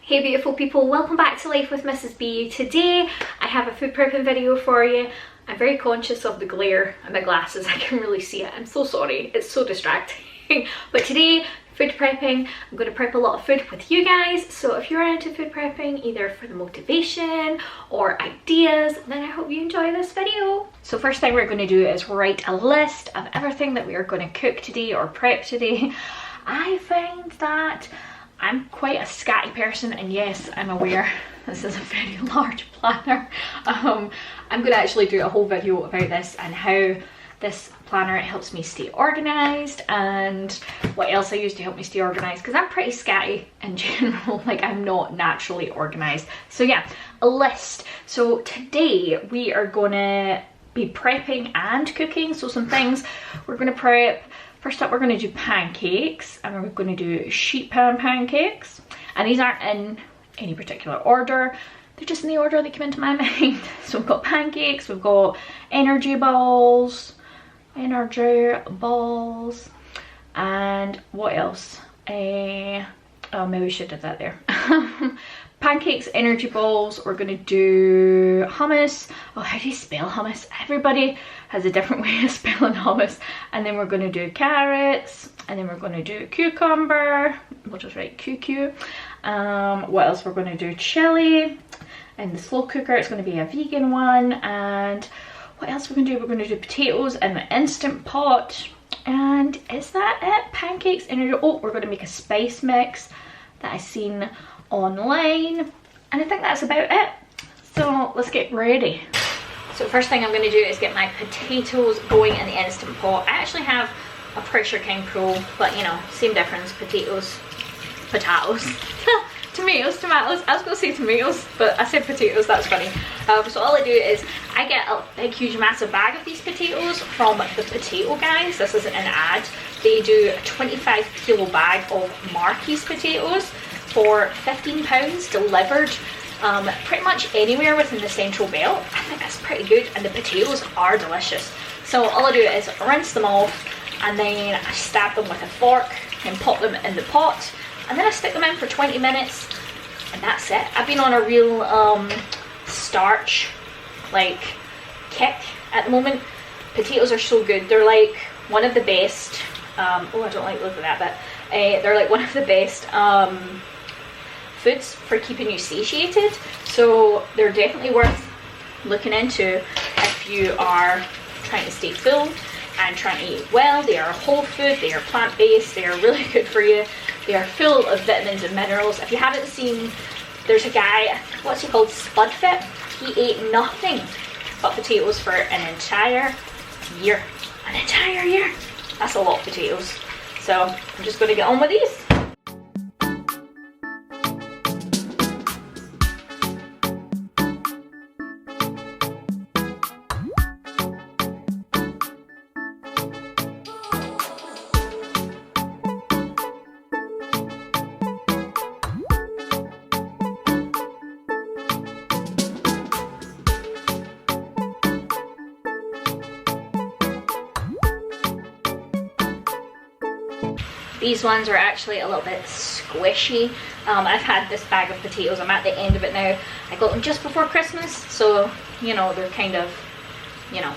Hey beautiful people, welcome back to Life with Mrs. B. Today I have a food prepping video for you. I'm very conscious of the glare and my glasses, I can really see it. I'm so sorry, it's so distracting. But today, food prepping, I'm going to prep a lot of food with you guys. So if you're into food prepping, either for the motivation or ideas, then I hope you enjoy this video. So first thing we're going to do is write a list of everything that we are going to cook today or prep today. I find that I'm quite a scatty person, and yes, I'm aware this is a very large planner. I'm going to actually do a whole video about this and how this planner helps me stay organised and what else I use to help me stay organised, because I'm pretty scatty in general, like I'm not naturally organised. So yeah, a list. So today we are going to be prepping and cooking, so some things we're going to prep. First up, we're going to do pancakes, and we're going to do sheet pan pancakes. And these aren't in any particular order, they're just in the order that came into my mind. So we've got pancakes, we've got energy balls, and what else? Oh, maybe we should have that there. Pancakes, energy balls, we're going to do hummus. Oh, how do you spell hummus? Everybody has a different way of spelling hummus. And then we're going to do carrots, and then we're going to do cucumber. We'll just write QQ. What else? We're going to do chili in the slow cooker. It's going to be a vegan one. And what else we're going to do? We're going to do potatoes in the Instant Pot. And is that it? Pancakes, energy. Oh, we're going to make a spice mix that I seen online, and I think that's about it. So let's get ready. So first thing I'm going to do is get my potatoes going in the Instant Pot. I actually have a Pressure King Pro, but you know, same difference. Potatoes. Tomatoes. I was going to say tomatoes, but I said potatoes, that's funny. So all I do is I get a big huge massive bag of these potatoes from the Potato Guys. This isn't an ad. They do a 25 kilo bag of Marquis potatoes for £15 delivered pretty much anywhere within the Central Belt. I think that's pretty good, and the potatoes are delicious. So all I do is rinse them off, and then I stab them with a fork and pop them in the pot, and then I stick them in for 20 minutes, and that's it. I've been on a real starch kick at the moment. Potatoes are so good. They're like one of the best, oh, I don't like looking at that, but they're like one of the best foods for keeping you satiated. So they're definitely worth looking into if you are trying to stay full and trying to eat well. They are a whole food, they are plant-based, they are really good for you. They are full of vitamins and minerals. If you haven't seen, there's a guy, what's he called, Spudfit? He ate nothing but potatoes for an entire year. An entire year! That's a lot of potatoes. So I'm just going to get on with these. These ones are actually a little bit squishy. I've had this bag of potatoes, I'm at the end of it now. I got them just before Christmas, so you know, they're kind of, you know,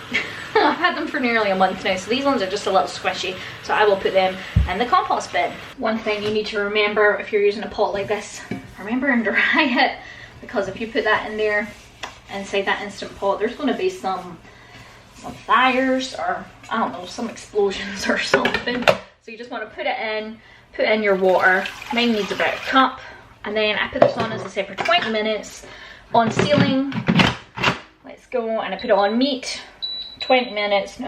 I've had them for nearly a month now, so these ones are just a little squishy, so I will put them in the compost bin. One thing you need to remember if you're using a pot like this, remember and dry it, because if you put that in there, inside that Instant Pot, there's going to be some fires, or I don't know, some explosions or something. So you just want to put in your water. Mine needs about a cup, and then I put this on, as I said, for 20 minutes on sealing. Let's go, and I put it on meat. 20 minutes,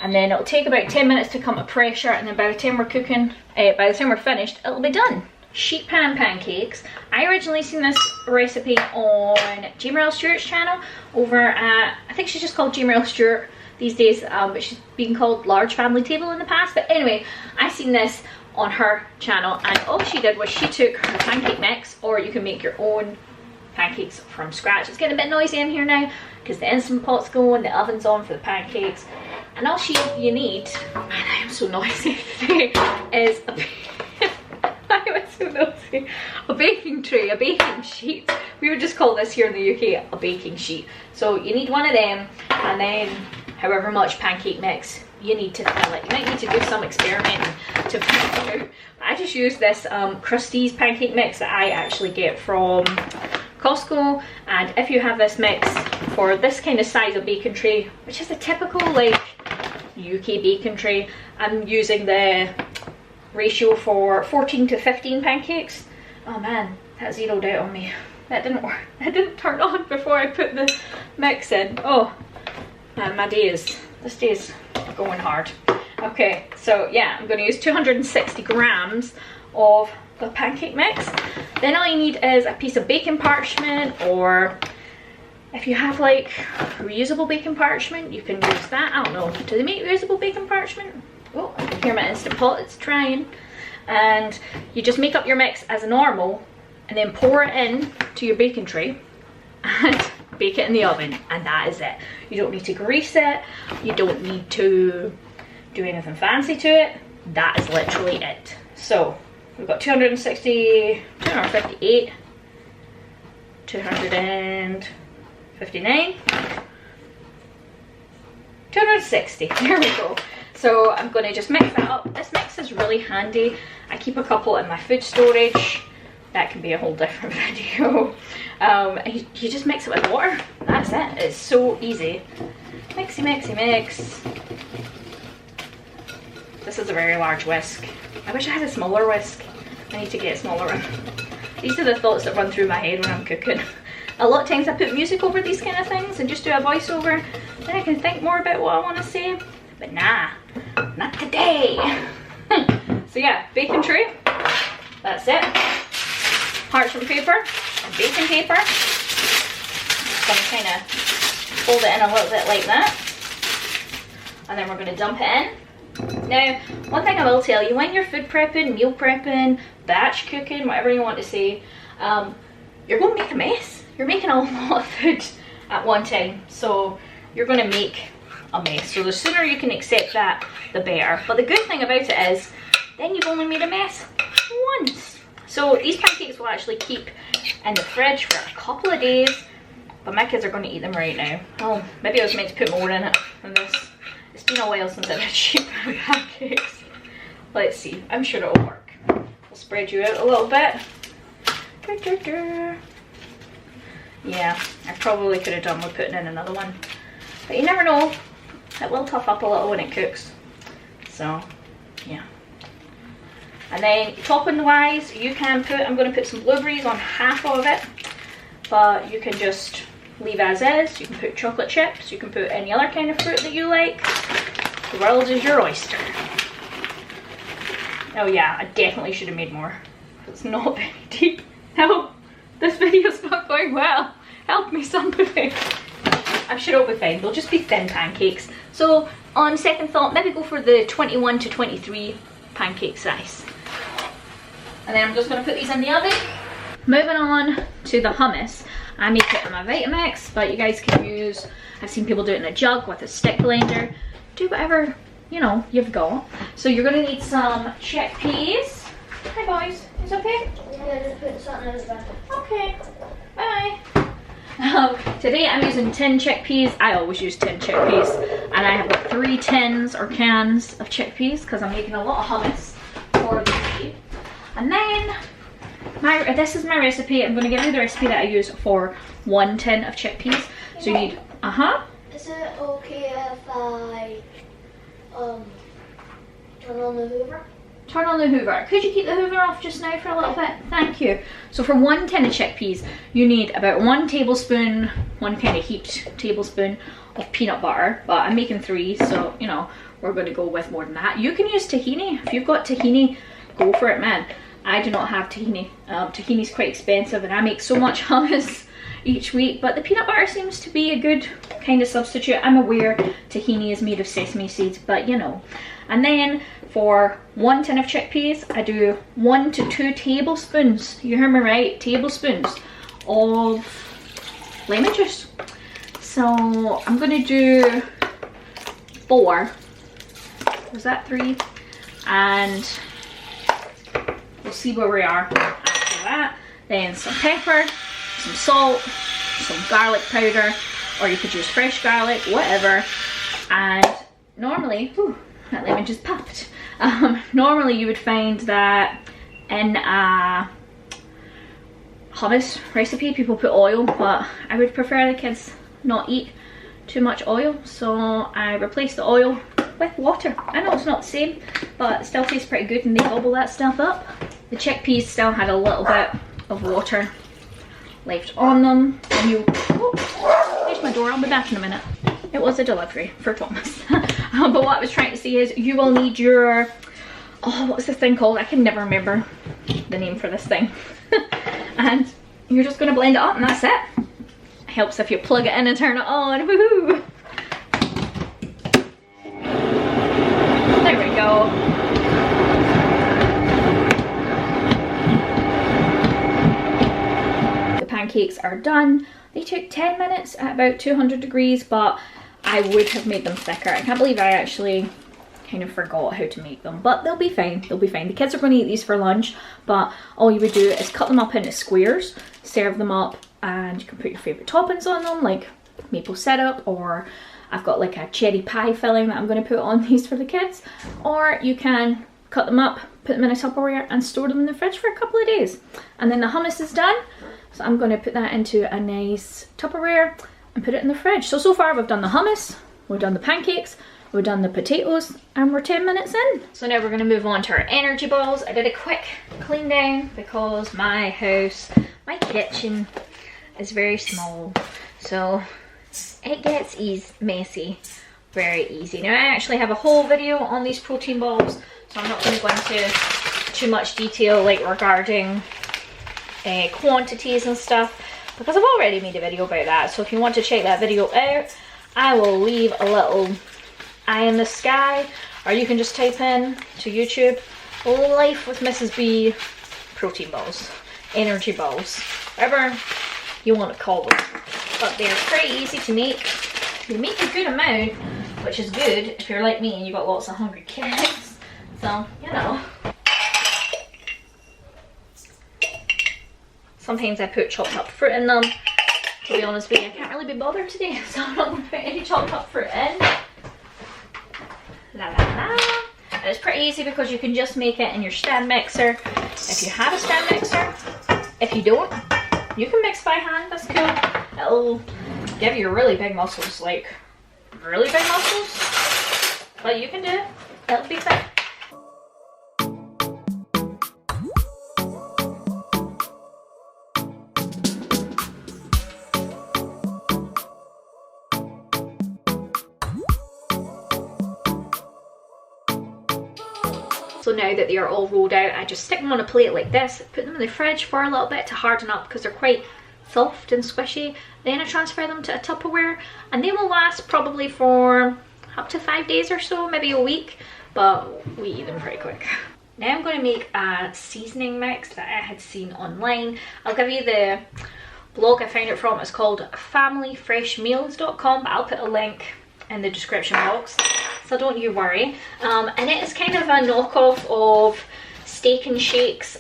and then it'll take about 10 minutes to come to pressure, and then by the time we're cooking, by the time we're finished, it'll be done. Sheet pan pancakes. I originally seen this recipe on Jamie Stewart's channel over at, I think she's just called Jamie Stewart these days, but she's been called Large Family Table in the past. But anyway, I seen this on her channel, and all she did was she took her pancake mix, or you can make your own pancakes from scratch. It's getting a bit noisy in here now because the Instant Pot's going, the oven's on for the pancakes, and all you need, man, I am so noisy today, is so nosy. A baking tray, a baking sheet. We would just call this here in the UK a baking sheet. So you need one of them, and then however much pancake mix you need to fill it. You might need to do some experimenting to fill it out. I just use this Krusty's pancake mix that I actually get from Costco, and if you have this mix for this kind of size of baking tray, which is a typical like UK baking tray, I'm using the ratio for 14 to 15 pancakes. Oh man, that zeroed out on me. That didn't work. That didn't turn on before I put the mix in. Oh man, this day is going hard. Okay, so yeah, I'm going to use 260 grams of the pancake mix. Then all you need is a piece of baking parchment, or if you have like reusable baking parchment, you can use that. I don't know, do they make reusable baking parchment? Oh, I can hear my Instant Pot, it's trying. And you just make up your mix as normal, and then pour it in to your baking tray and bake it in the oven, and that is it. You don't need to grease it, you don't need to do anything fancy to it. That is literally it. So we've got 260, 258, 259, 260. There we go. So I'm going to just mix that up. This mix is really handy. I keep a couple in my food storage. That can be a whole different video. You just mix it with water. That's it. It's so easy. Mixy, mixy, mix. This is a very large whisk. I wish I had a smaller whisk. I need to get a smaller one. These are the thoughts that run through my head when I'm cooking. A lot of times I put music over these kind of things and just do a voiceover. Then I can think more about what I want to say. But nah, not today. So yeah, baking tray. That's it. Parchment paper and baking paper. Just gonna kind of fold it in a little bit like that. And then we're gonna dump it in. Now, one thing I will tell you, when you're food prepping, meal prepping, batch cooking, whatever you want to say, you're going to make a mess. You're making a lot of food at one time, so you're going to make a mess. So the sooner you can accept that, the better. But the good thing about it is, then you've only made a mess once. So these pancakes will actually keep in the fridge for a couple of days, but my kids are going to eat them right now. Oh, maybe I was meant to put more in it than this. It's been a while since I've had cheap pancakes. Let's see, I'm sure it'll work. I'll spread you out a little bit. Yeah, I probably could have done with putting in another one. But you never know, it will tough up a little when it cooks. So, yeah. And then topping wise, you can put, I'm going to put some blueberries on half of it. But you can just leave as is. You can put chocolate chips, you can put any other kind of fruit that you like. The world is your oyster. Oh yeah, I definitely should have made more. It's not very deep. No, this video's not going well. Help me somebody. I'm sure it'll be fine. They'll just be thin pancakes. So on second thought, maybe go for the 21 to 23 pancake size. And then I'm just going to put these in the oven. Moving on to the hummus. I make it in my Vitamix, but you guys can use, I've seen people do it in a jug with a stick blender. Do whatever, you know, you've got. So you're going to need some chickpeas. Hi boys, is it okay? Yeah, just put something in the bag. Okay, bye. Today I'm using 10 chickpeas. I always use 10 chickpeas. And I have got 3 tins or cans of chickpeas because I'm making a lot of hummus for the day. And then, this is my recipe. I'm going to give you the recipe that I use for 1 tin of chickpeas. So you need, Is it okay if I turn on the Hoover? Turn on the Hoover. Could you keep the Hoover off just now for a little bit? Thank you. So for 1 tin of chickpeas, you need about 1 tablespoon, 1 kind of heaped tablespoon of peanut butter. But I'm making 3, so you know, we're going to go with more than that. You can use tahini. If you've got tahini, go for it, man. I do not have tahini. Tahini's quite expensive and I make so much hummus each week, but the peanut butter seems to be a good kind of substitute. I'm aware tahini is made of sesame seeds, but you know. And then for 1 tin of chickpeas, I do 1 to 2 tablespoons, you heard me right, tablespoons of lemon juice. So I'm going to do 4, was that 3? And we'll see where we are after that. Then some pepper, some salt, some garlic powder, or you could use fresh garlic, whatever. And normally, whew, that lemon just popped. Normally you would find that in a hummus recipe people put oil, but I would prefer the kids not eat too much oil, so I replaced the oil with water. I know it's not the same, but it still tastes pretty good and they bubble that stuff up. The chickpeas still had a little bit of water left on them. And you, oh, there's my door, I'll be back in a minute. It was a delivery for Thomas. But what I was trying to say is you will need your, oh, what's this thing called? I can never remember the name for this thing. And you're just gonna blend it up and that's it. It helps if you plug it in and turn it on, woohoo! There we go. The pancakes are done. They took 10 minutes at about 200 degrees, but I would have made them thicker. I can't believe I actually kind of forgot how to make them, but they'll be fine. They'll be fine. The kids are going to eat these for lunch, but all you would do is cut them up into squares, serve them up, and you can put your favourite toppings on them, like maple syrup, or I've got like a cherry pie filling that I'm going to put on these for the kids, or you can cut them up, put them in a Tupperware and store them in the fridge for a couple of days. And then the hummus is done, so I'm going to put that into a nice Tupperware and put it in the fridge. So far we've done the hummus, we've done the pancakes, we've done the potatoes, and we're 10 minutes in. So now we're going to move on to our energy balls. I did a quick clean down because my house, my kitchen is very small, so it gets messy very easy. Now I actually have a whole video on these protein balls, so I'm not going to go into too much detail like regarding quantities and stuff, because I've already made a video about that. So if you want to check that video out, I will leave a little eye in the sky, or you can just type in to YouTube Life with Mrs. B protein balls, energy balls, whatever you want to call them. But they're pretty easy to make. They make a good amount, which is good if you're like me and you've got lots of hungry kids. So, you know. Sometimes I put chopped up fruit in them. To be honest with you, I can't really be bothered today, so I'm not going to put any chopped up fruit in. La la la. And it's pretty easy because you can just make it in your stand mixer. If you have a stand mixer, if you don't, you can mix by hand, that's cool. It'll give you really big muscles, like really big muscles. But you can do it, it'll be fine. So now that they are all rolled out, I just stick them on a plate like this, put them in the fridge for a little bit to harden up because they're quite soft and squishy. Then I transfer them to a Tupperware and they will last probably for up to 5 days or so, maybe a week, but we eat them pretty quick. Now I'm going to make a seasoning mix that I had seen online. I'll give you the blog I found it from. It's called familyfreshmeals.com, but I'll put a link in the description box, so don't you worry. And it is kind of a knockoff of Steak and Shake's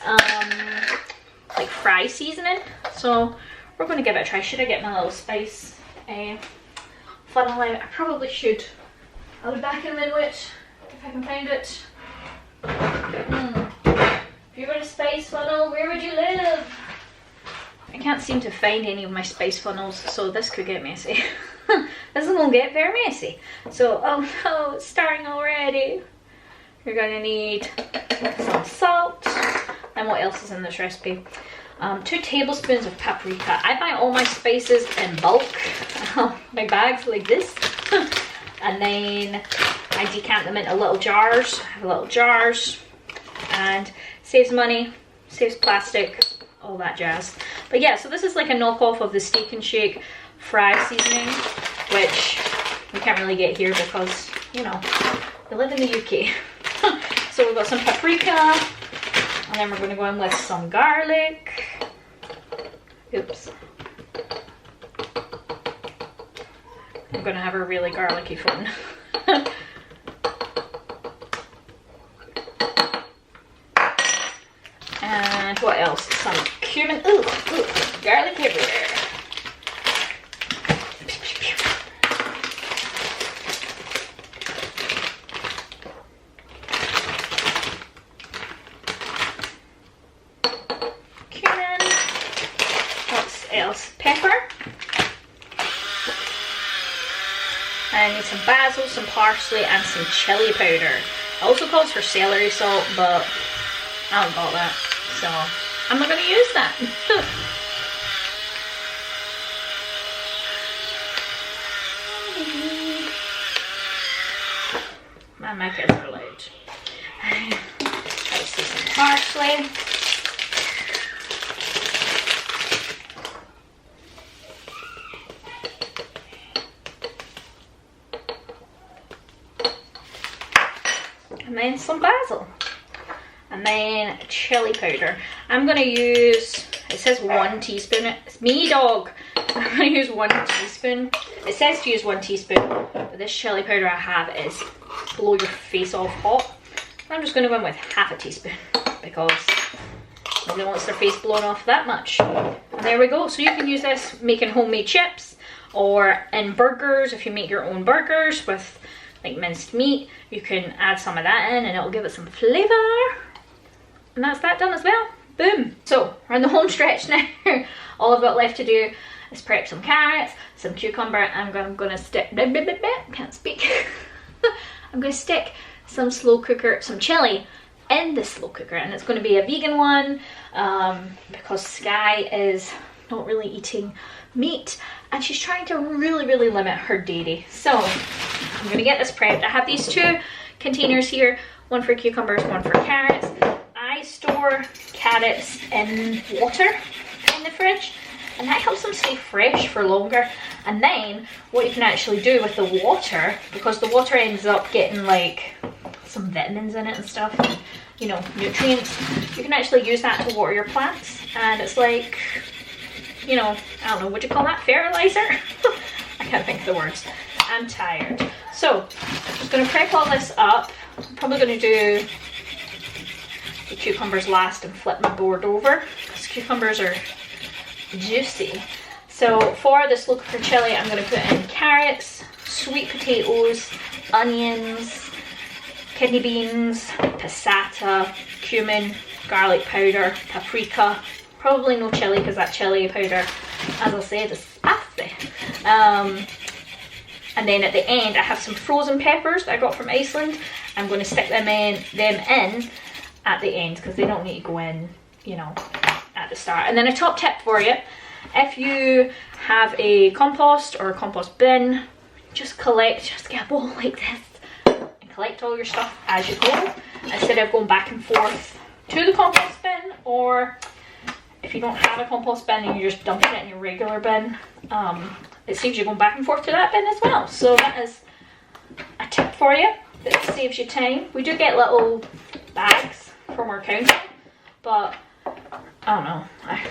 like fry seasoning. So we're going to give it a try. Should I get my little spice funnel out? I probably should. I'll be back in a minute if I can find it. If you were a spice funnel, where would you live? I can't seem to find any of my spice funnels, so this could get messy. This is gonna get very messy. So, oh no, it's starting already. You're gonna need some salt. And what else is in this recipe? 2 tablespoons of paprika. I buy all my spices in bulk, my bags like this. And then I decant them into little jars, and saves money, saves plastic, all that jazz. But yeah, so this is like a knockoff of the Steak and Shake fry seasoning, which we can't really get here because, you know, we live in the UK. So we've got some paprika, and then we're going to go in with some garlic. Oops. I'm going to have a really garlicky fun. And what else? Some cumin. Ooh, garlic everywhere. Cumin. What else? Pepper. I need some basil, some parsley, and some chili powder. It also calls for celery salt, but I haven't got that, so I'm not going to use that. Man, my kids are loud. Try to see some parsley. And then some basil. And then chili powder. I'm going to use, it says 1 teaspoon. It's me, dog. I'm going to use 1 teaspoon. It says to use 1 teaspoon, but this chili powder I have is blow your face off hot. I'm just going to go in with half a teaspoon because nobody wants their face blown off that much. And there we go. So you can use this making homemade chips or in burgers. If you make your own burgers with like minced meat, you can add some of that in and it'll give it some flavour. And that's that done as well. Boom. So we're in the home stretch now. All I've got left to do is prep some carrots, some cucumber, and I'm gonna stick, can't speak. I'm gonna stick some slow cooker, some chili in the slow cooker, and it's gonna be a vegan one because Sky is not really eating meat and she's trying to really limit her dairy. So I'm gonna get this prepped. I have these 2 containers here, one for cucumbers, one for carrots. I store carrots in water in the fridge and that helps them stay fresh for longer. And then what you can actually do with the water, because the water ends up getting like some vitamins in it and stuff, and, you know, nutrients, you can actually use that to water your plants. And it's like, you know, I don't know, what do you call that? Fertilizer? I can't think of the words. I'm tired. So I'm just going to prep all this up. I'm probably going to do the cucumbers last and flip my board over because cucumbers are juicy. So for the slow cooker chili, I'm going to put in carrots, sweet potatoes, onions, kidney beans, passata, cumin, garlic powder, paprika. Probably no chili because that chili powder, as I said, is spicy. And then at the end, I have some frozen peppers that I got from Iceland. I'm going to stick them in at the end because they don't need to go in, you know, at the start. And then a top tip for you, if you have a compost or a compost bin, just get a bowl like this and collect all your stuff as you go instead of going back and forth to the compost bin. Or if you don't have a compost bin and you're just dumping it in your regular bin, it saves you going back and forth to that bin as well. So that is a tip for you that saves you time. We do get little bags from our counter, but I don't know, I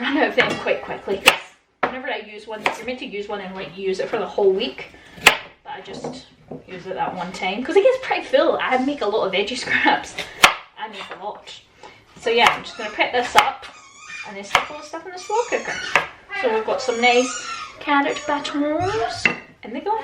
run out of them quite quickly because whenever I use one, you're meant to use one and like use it for the whole week, but I just use it that one time because it gets pretty full. I make a lot of veggie scraps. I make a lot. So yeah, I'm just going to prep this up and then stick all the stuff in the slow cooker. So we've got some nice carrot batons, and they go.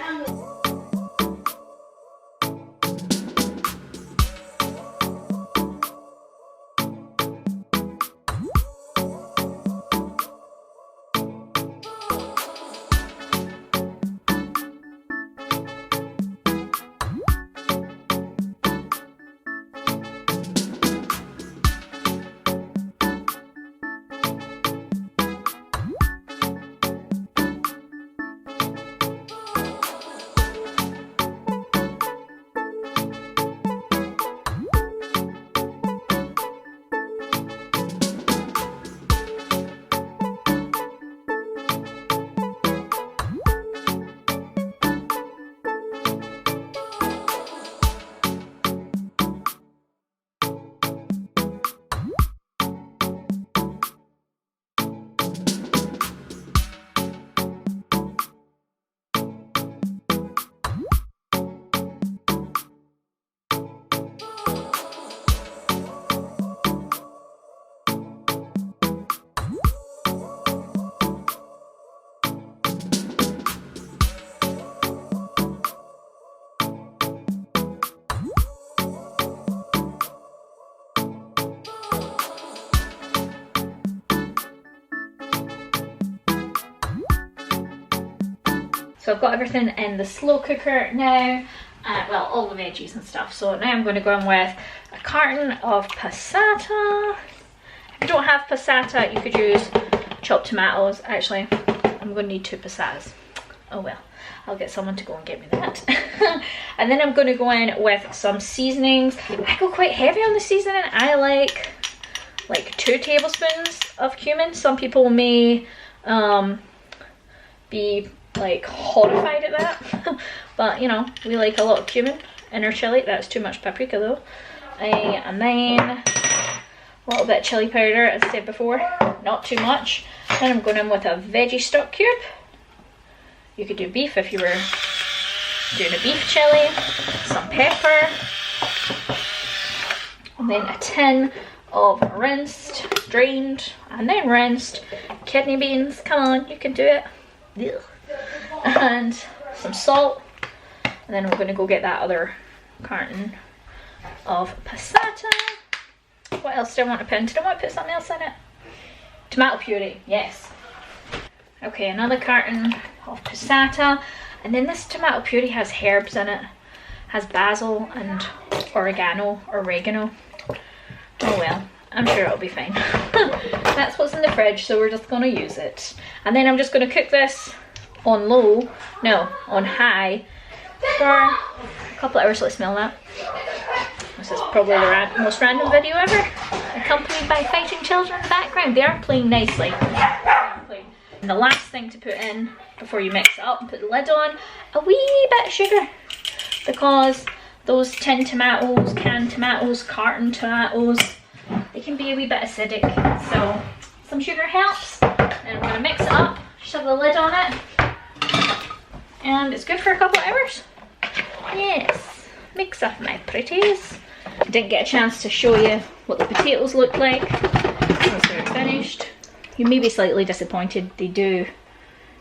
So I've got everything in the slow cooker now. Well, all the veggies and stuff. So now I'm going to go in with a carton of passata. If you don't have passata, you could use chopped tomatoes. Actually, I'm going to need 2 passatas. Oh well, I'll get someone to go and get me that. And then I'm going to go in with some seasonings. I go quite heavy on the seasoning. I like 2 tablespoons of cumin. Some people may be like horrified at that, but you know, we like a lot of cumin in our chili. That's too much paprika though. And then a little bit of chili powder, as I said before, not too much. Then I'm going in with a veggie stock cube. You could do beef if you were doing a beef chili, some pepper, and then a tin of rinsed, drained, and then rinsed kidney beans. Come on, you can do it. Ugh. And some salt, and then we're going to go get that other carton of passata. What else do I want to put in? Did I want to put something else in it? Tomato puree, yes. Okay, another carton of passata, and then this tomato puree has herbs in it. Has basil and oregano. Oh well, I'm sure it'll be fine. That's what's in the fridge, so we're just going to use it. And then I'm just going to cook this on on high for a couple of hours. Let's smell that. This is probably the most random video ever, accompanied by fighting children in the background. They are playing nicely. And the last thing to put in before you mix it up and put the lid on, a wee bit of sugar, because those tin tomatoes, canned tomatoes, carton tomatoes, they can be a wee bit acidic, so some sugar helps. And I'm going to mix it up, shove the lid on it, and it's good for a couple of hours. Yes, mix up my pretties. I didn't get a chance to show you what the potatoes look like once they're finished. You may be slightly disappointed, they do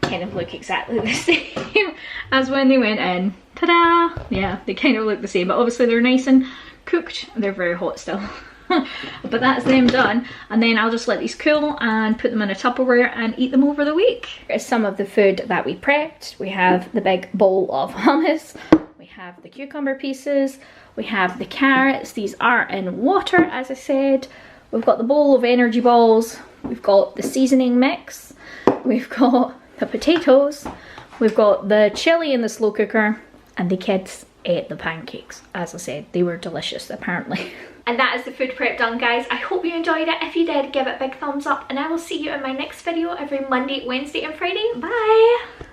kind of look exactly the same as when they went in. Ta-da! Yeah, they kind of look the same, but obviously they're nice and cooked. They're very hot still. But that's them done, and then I'll just let these cool and put them in a Tupperware and eat them over the week. Here's some of the food that we prepped. We have the big bowl of hummus, we have the cucumber pieces, we have the carrots. These are in water, as I said. We've got the bowl of energy balls, we've got the seasoning mix, we've got the potatoes, we've got the chili in the slow cooker, and the kids ate the pancakes. As I said, they were delicious apparently. And that is the food prep done, guys. I hope you enjoyed it. If you did, give it a big thumbs up, and I will see you in my next video every Monday, Wednesday and Friday. Bye!